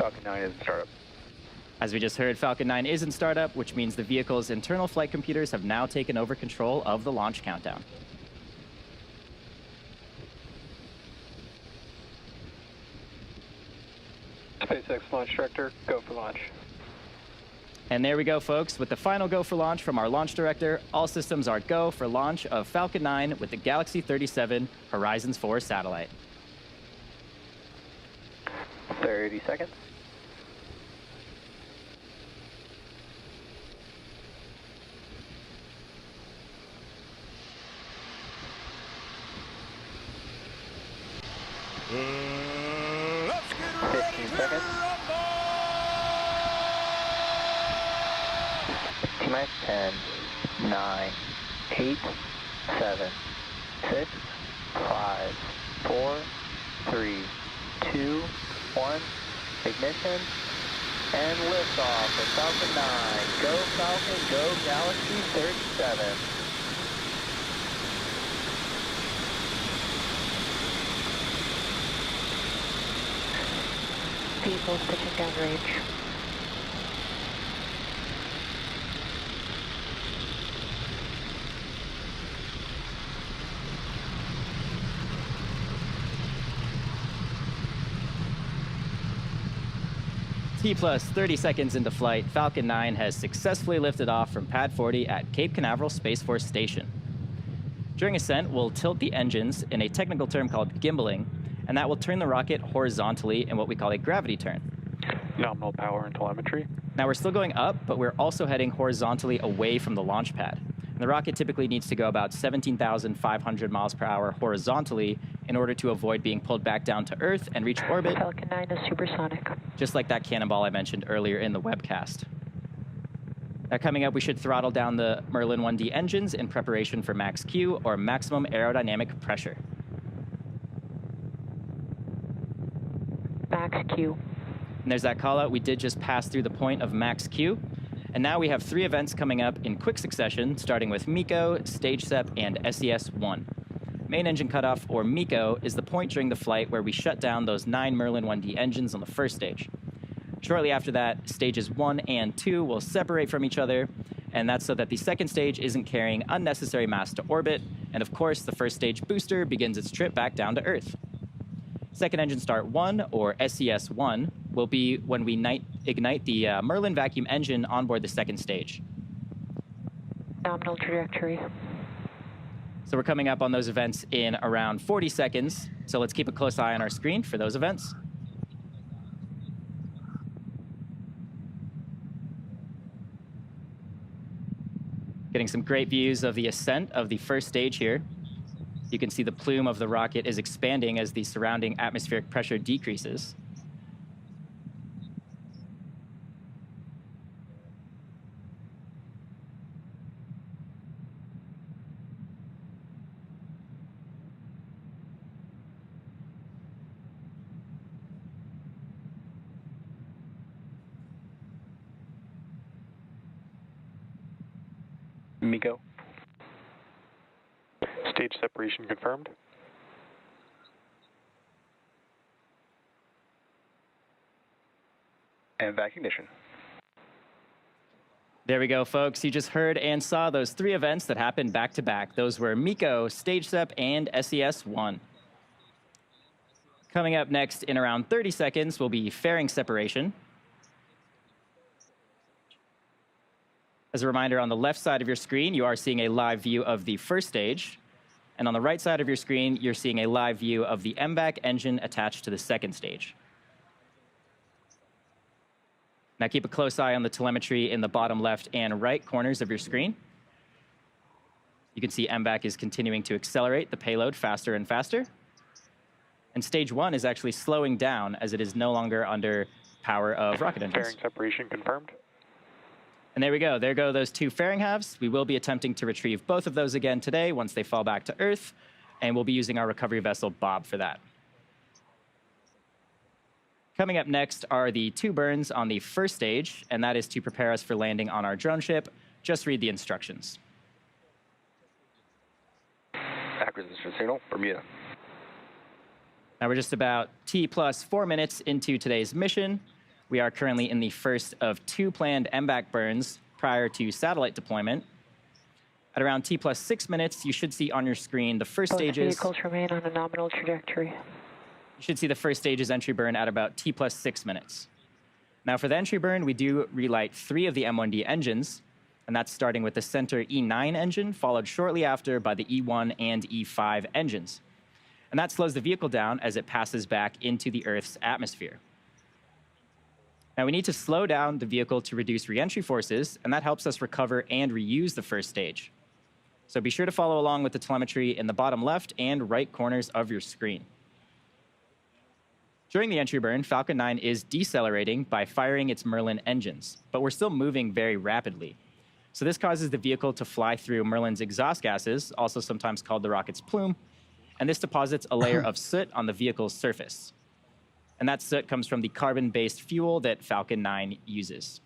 Falcon 9 is in startup. As we just heard, Falcon 9 is in startup, which means the vehicle's internal flight computers have now taken over control of the launch countdown. SpaceX launch director, go for launch. And there we go, folks. With the final go for launch from our launch director, all systems are go for launch of Falcon 9 with the Galaxy 37 Horizons 4 satellite. 30 seconds. Let's get 15 seconds. T-minus 10, 9, 8, 7, 6, 5, 4, 3, 2, 1. Ignition and liftoff of Falcon 9. Go Falcon, go Galaxy 37. Vehicles pitching downrange. T plus 30 seconds into flight, Falcon 9 has successfully lifted off from Pad 40 at Cape Canaveral Space Force Station. During ascent, we'll tilt the engines in a technical term called gimbaling, and that will turn the rocket horizontally in what we call a gravity turn. Nominal power and telemetry. Now we're still going up, but we're also heading horizontally away from the launch pad. And the rocket typically needs to go about 17,500 miles per hour horizontally in order to avoid being pulled back down to Earth and reach orbit. Falcon 9 is supersonic. Just like that cannonball I mentioned earlier in the webcast. Now coming up, we should throttle down the Merlin 1D engines in preparation for max Q, or maximum aerodynamic pressure. Max Q. And there's that call out. We did just pass through the point of max Q. And now we have 3 events coming up in quick succession, starting with MECO, Stage SEP, and SES-1. Main engine cutoff, or MECO, is the point during the flight where we shut down those 9 Merlin 1D engines on the first stage. Shortly after that, stages 1 and 2 will separate from each other, and that's so that the second stage isn't carrying unnecessary mass to orbit, and of course, the first stage booster begins its trip back down to Earth. Second engine start 1, or SES-1, will be when we ignite the Merlin vacuum engine on board the second stage. Nominal trajectory. So we're coming up on those events in around 40 seconds, so let's keep a close eye on our screen for those events. Getting some great views of the ascent of the first stage here. You can see the plume of the rocket is expanding as the surrounding atmospheric pressure decreases. MECO. Stage separation confirmed. And vac ignition. There we go, folks. You just heard and saw those 3 events that happened back to back. Those were MECO, Stage SEP, and SES-1. Coming up next in around 30 seconds will be fairing separation. As a reminder, on the left side of your screen, you are seeing a live view of the first stage. And on the right side of your screen, you're seeing a live view of the MVAC engine attached to the second stage. Now keep a close eye on the telemetry in the bottom left and right corners of your screen. You can see MVAC is continuing to accelerate the payload faster and faster. And stage 1 is actually slowing down as it is no longer under power of rocket engines. Fairing separation confirmed. And there we go. There go those 2 fairing halves. We will be attempting to retrieve both of those again today once they fall back to Earth, and we'll be using our recovery vessel, Bob, for that. Coming up next are the 2 burns on the first stage, and that is to prepare us for landing on our drone ship. Just read the instructions. Acquisition signal, Bermuda. Now we're just about T plus 4 minutes into today's mission. We are currently in the first of 2 planned MVAC burns prior to satellite deployment. At around T plus 6 minutes, you should see on your screen the first Both stages. vehicles remain on a nominal trajectory. You should see the first stage's entry burn at about T plus 6 minutes. Now for the entry burn, we do relight 3 of the M1D engines, and that's starting with the center E9 engine, followed shortly after by the E1 and E5 engines. And that slows the vehicle down as it passes back into the Earth's atmosphere. Now we need to slow down the vehicle to reduce re-entry forces, and that helps us recover and reuse the first stage. So be sure to follow along with the telemetry in the bottom left and right corners of your screen. During the entry burn, Falcon 9 is decelerating by firing its Merlin engines, but we're still moving very rapidly. So this causes the vehicle to fly through Merlin's exhaust gases, also sometimes called the rocket's plume, and this deposits a layer of soot on the vehicle's surface. And that soot comes from the carbon-based fuel that Falcon 9 uses.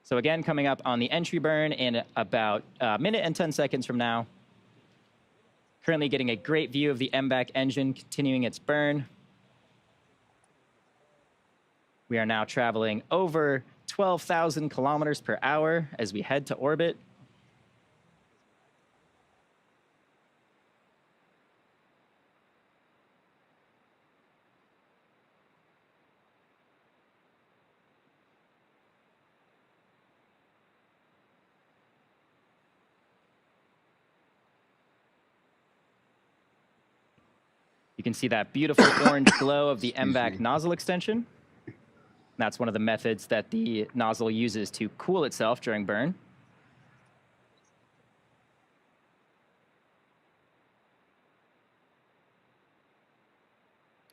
So again, coming up on the entry burn in about a minute and 10 seconds from now. Currently getting a great view of the MVAC engine continuing its burn. We are now traveling over 12,000 kilometers per hour as we head to orbit. You can see that beautiful orange glow of the MVAC nozzle extension. That's one of the methods that the nozzle uses to cool itself during burn.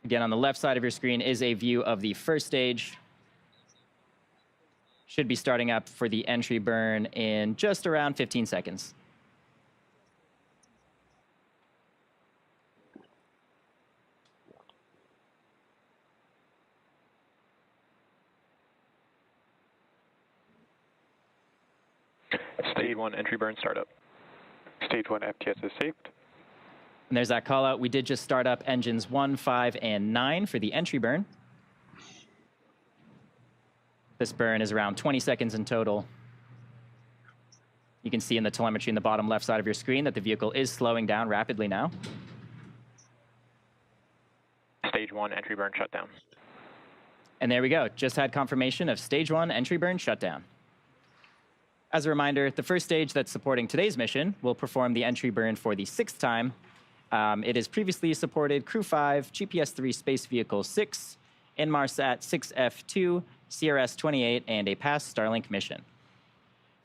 Again, on the left side of your screen is a view of the first stage. Should be starting up for the entry burn in just around 15 seconds. Stage 1 entry burn startup. Stage 1 FTS is saved. And there's that call out. We did just start up engines 1, 5, and 9 for the entry burn. This burn is around 20 seconds in total. You can see in the telemetry in the bottom left side of your screen that the vehicle is slowing down rapidly now. Stage 1 entry burn shutdown. And there we go. Just had confirmation of stage 1 entry burn shutdown. As a reminder, the first stage that's supporting today's mission will perform the entry burn for the 6th time. It has previously supported Crew 5, GPS-3 Space Vehicle 6, Inmarsat I6-F2, CRS-28, and a past Starlink mission.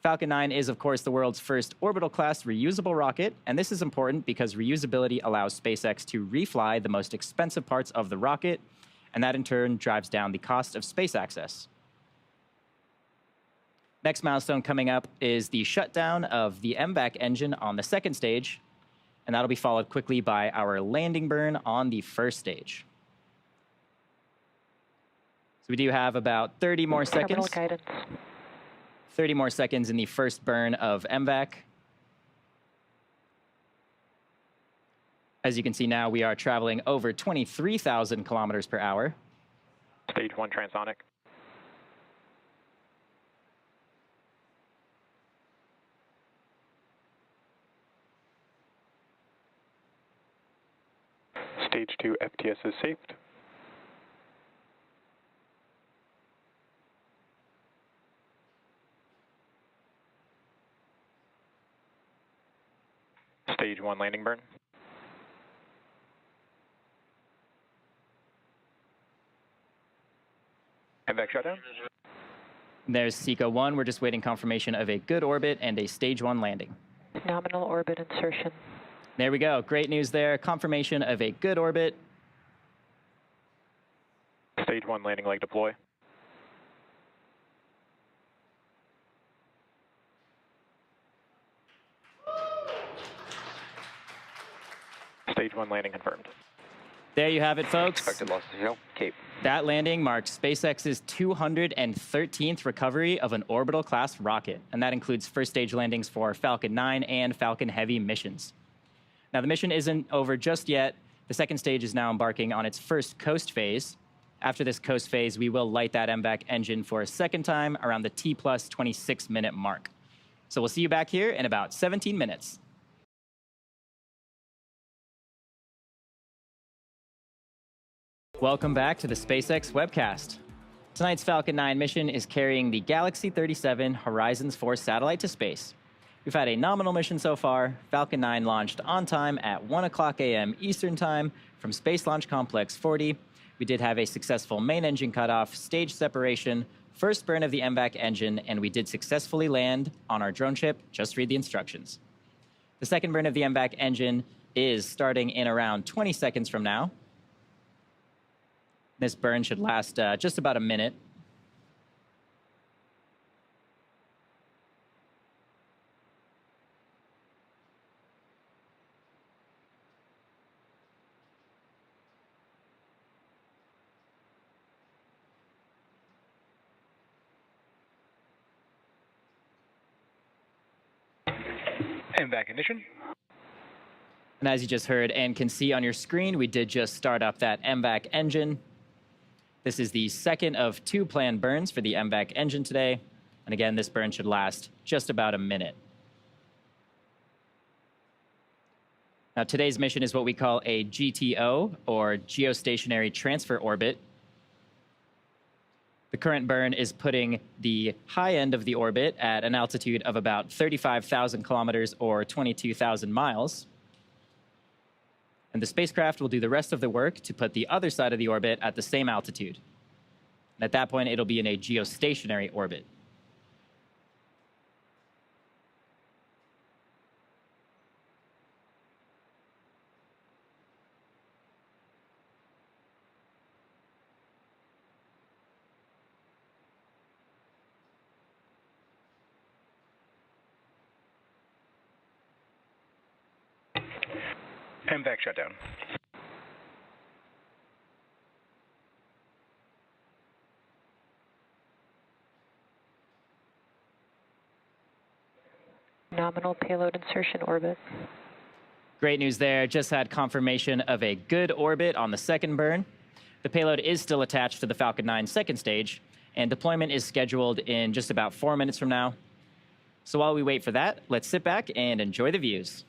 Falcon 9 is, of course, the world's first orbital-class reusable rocket, and this is important because reusability allows SpaceX to refly the most expensive parts of the rocket, and that in turn drives down the cost of space access. Next milestone coming up is the shutdown of the MVAC engine on the 2nd stage, and that'll be followed quickly by our landing burn on the 1st stage. So we do have about 30 more seconds. Terminal guidance. 30 more seconds in the first burn of MVAC. As you can see now, we are traveling over 23,000 kilometers per hour. Stage 1 transonic. Stage 2 FTS is saved. Stage 1 landing burn. MVAC shutdown. There's SECO 1. We're just waiting confirmation of a good orbit and a stage 1 landing. Nominal orbit insertion. There we go. Great news there. Confirmation of a good orbit. Stage 1 landing leg deploy. Stage 1 landing confirmed. There you have it, folks. Expected loss of signal, Cape. That landing marks SpaceX's 213th recovery of an orbital-class rocket, and that includes first stage landings for Falcon 9 and Falcon Heavy missions. Now, the mission isn't over just yet. The second stage is now embarking on its first coast phase. After this coast phase, we will light that MVAC engine for a second time around the T plus 26-minute mark. So we'll see you back here in about 17 minutes. Welcome back to the SpaceX webcast. Tonight's Falcon 9 mission is carrying the Galaxy 37 Horizons 4 satellite to space. We've had a nominal mission so far. Falcon 9 launched on time at 1 o'clock a.m. Eastern Time from Space Launch Complex 40. We did have a successful main engine cutoff, stage separation, first burn of the MVAC engine, and we did successfully land on our drone ship. Just read the instructions. The second burn of the MVAC engine is starting in around 20 seconds from now. This burn should last just about a minute. MVAC ignition. And as you just heard and can see on your screen, we did just start up that MVAC engine. This is the second of 2 planned burns for the MVAC engine today. And again, this burn should last just about a minute. Now, today's mission is what we call a GTO, or geostationary transfer orbit. The current burn is putting the high end of the orbit at an altitude of about 35,000 kilometers or 22,000 miles. And the spacecraft will do the rest of the work to put the other side of the orbit at the same altitude. And at that point, it'll be in a geostationary orbit. MVAC shutdown. Nominal payload insertion orbit. Great news there. Just had confirmation of a good orbit on the second burn. The payload is still attached to the Falcon 9 second stage, and deployment is scheduled in just about 4 minutes from now. So while we wait for that, let's sit back and enjoy the views.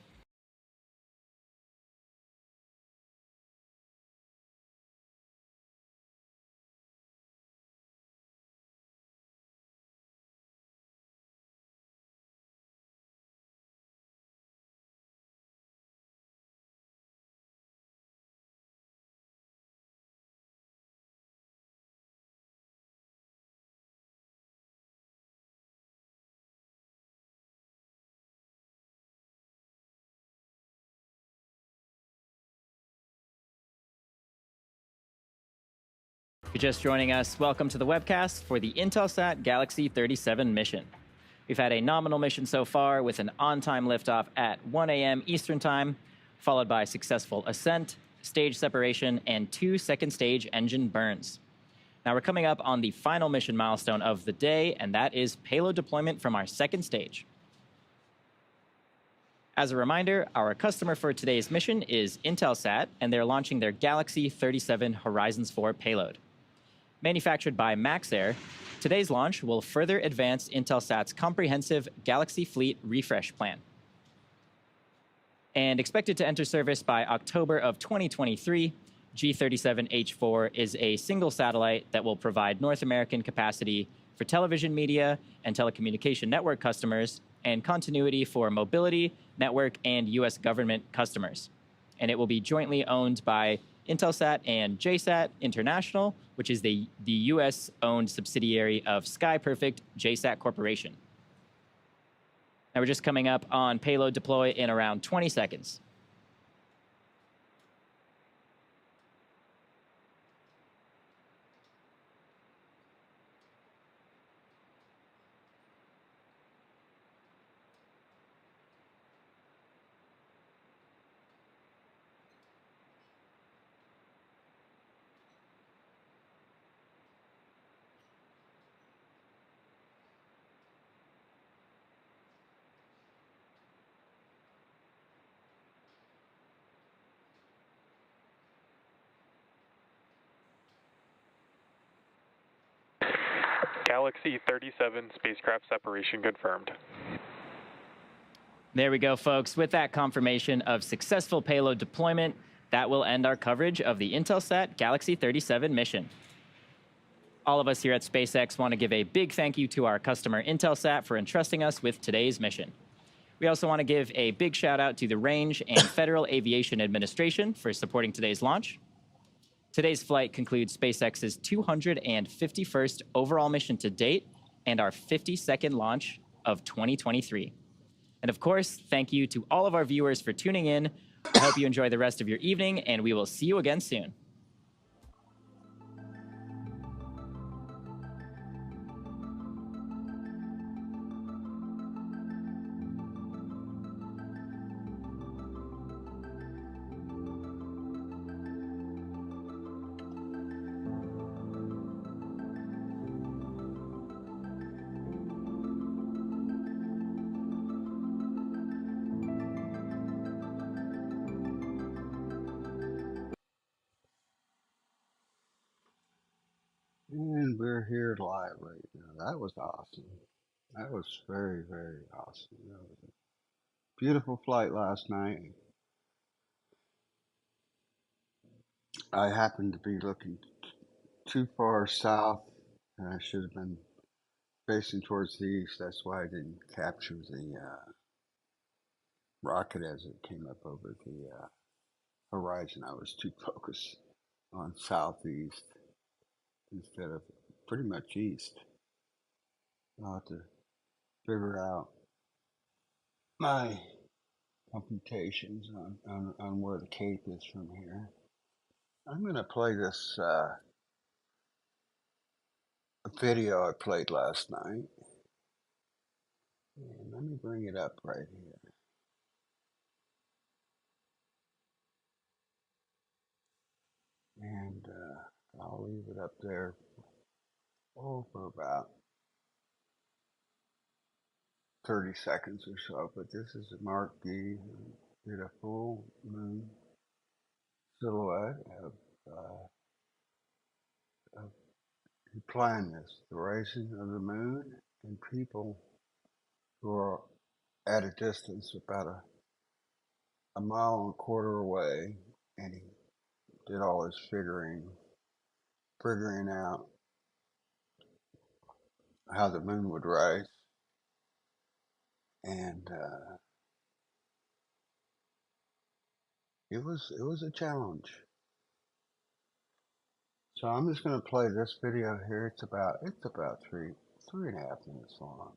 If you're just joining us, welcome to the webcast for the Intelsat Galaxy 37 mission. We've had a nominal mission so far with an on-time liftoff at 1 a.m. Eastern Time, followed by successful ascent, stage separation, and 2 second stage engine burns. Now we're coming up on the final mission milestone of the day, and that is payload deployment from our second stage. As a reminder, our customer for today's mission is Intelsat, and they're launching their Galaxy 37 Horizons 4 payload. Manufactured by Maxar, today's launch will further advance Intelsat's comprehensive Galaxy Fleet refresh plan. And expected to enter service by October of 2023, G-37H4 is a single satellite that will provide North American capacity for television media and telecommunication network customers, and continuity for mobility, network, and U.S. government customers. And it will be jointly owned by Intelsat and JSAT International, which is the U.S.-owned subsidiary of SkyPerfect JSAT Corporation. Now we're just coming up on payload deploy in around 20 seconds. Galaxy 37 spacecraft separation confirmed. There we go, folks. With that confirmation of successful payload deployment, that will end our coverage of the Intelsat Galaxy 37 mission. All of us here at SpaceX want to give a big thank you to our customer Intelsat for entrusting us with today's mission. We also want to give a big shout out to the Range and Federal Aviation Administration for supporting today's launch. Today's flight concludes SpaceX's 251st overall mission to date and our 52nd launch of 2023. And of course, thank you to all of our viewers for tuning in. I hope you enjoy the rest of your evening, and we will see you again soon. And we're here live right now. That was awesome. That was very, very awesome. That was a beautiful flight last night. I happened to be looking too far south, and I should have been facing towards the east. That's why I didn't capture the rocket as it came up over the horizon. I was too focused on southeast instead of pretty much east. I'll have to figure out my computations on where the Cape is from here. I'm going to play this video I played last night. And let me bring it up right here. And I'll leave it up there for about 30 seconds or so. But this is Mark D. who did a full moon silhouette of he planned this, the rising of the moon, and people who are at a distance about a mile and a quarter away, and he did all his figuring out how the moon would rise, and it was a challenge. So I'm just going to play this video here. It's about 3.5 minutes long.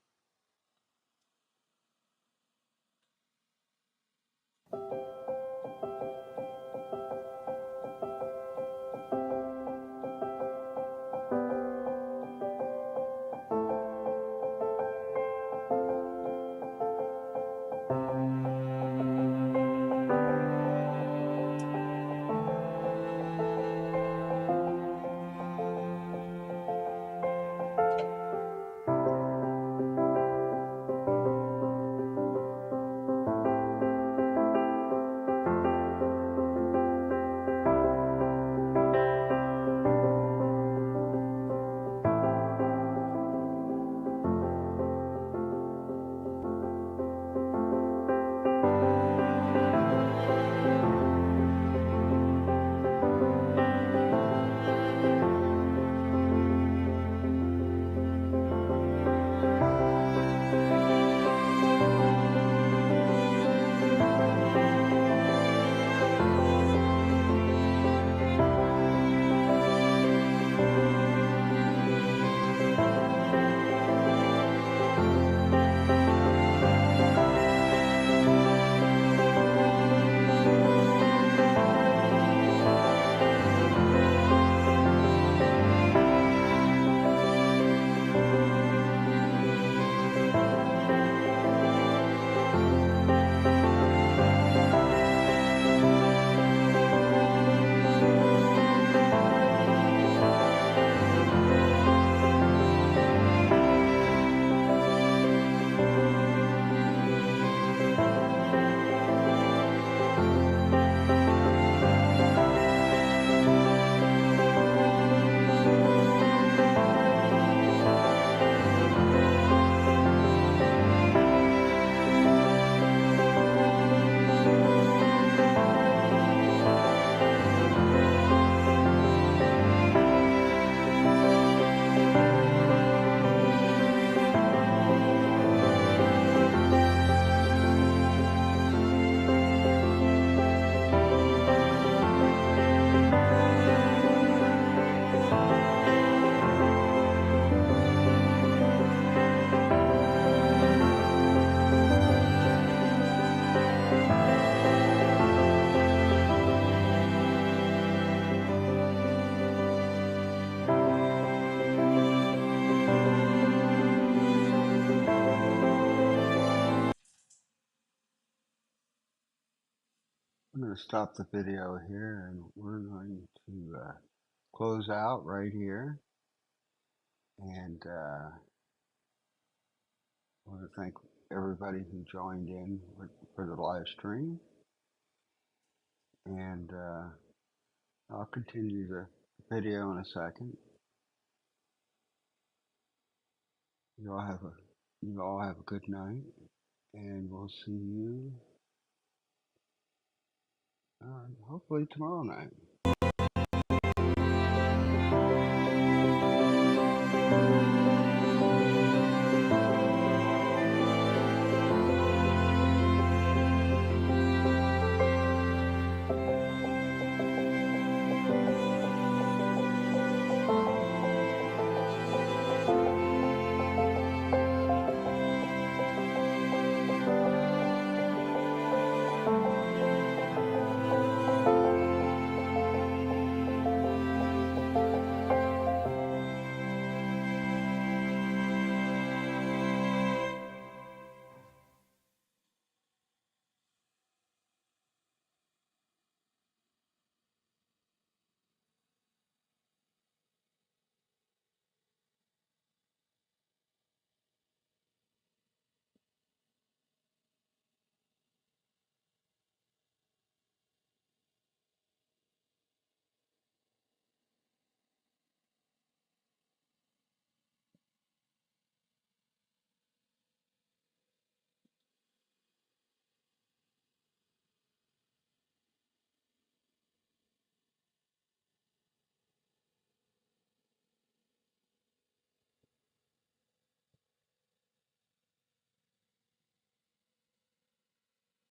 going to stop the video here, and we're going to close out right here. And I want to thank everybody who joined in for the live stream. And I'll continue the video in a second. You all have a good night, and we'll see you hopefully tomorrow night.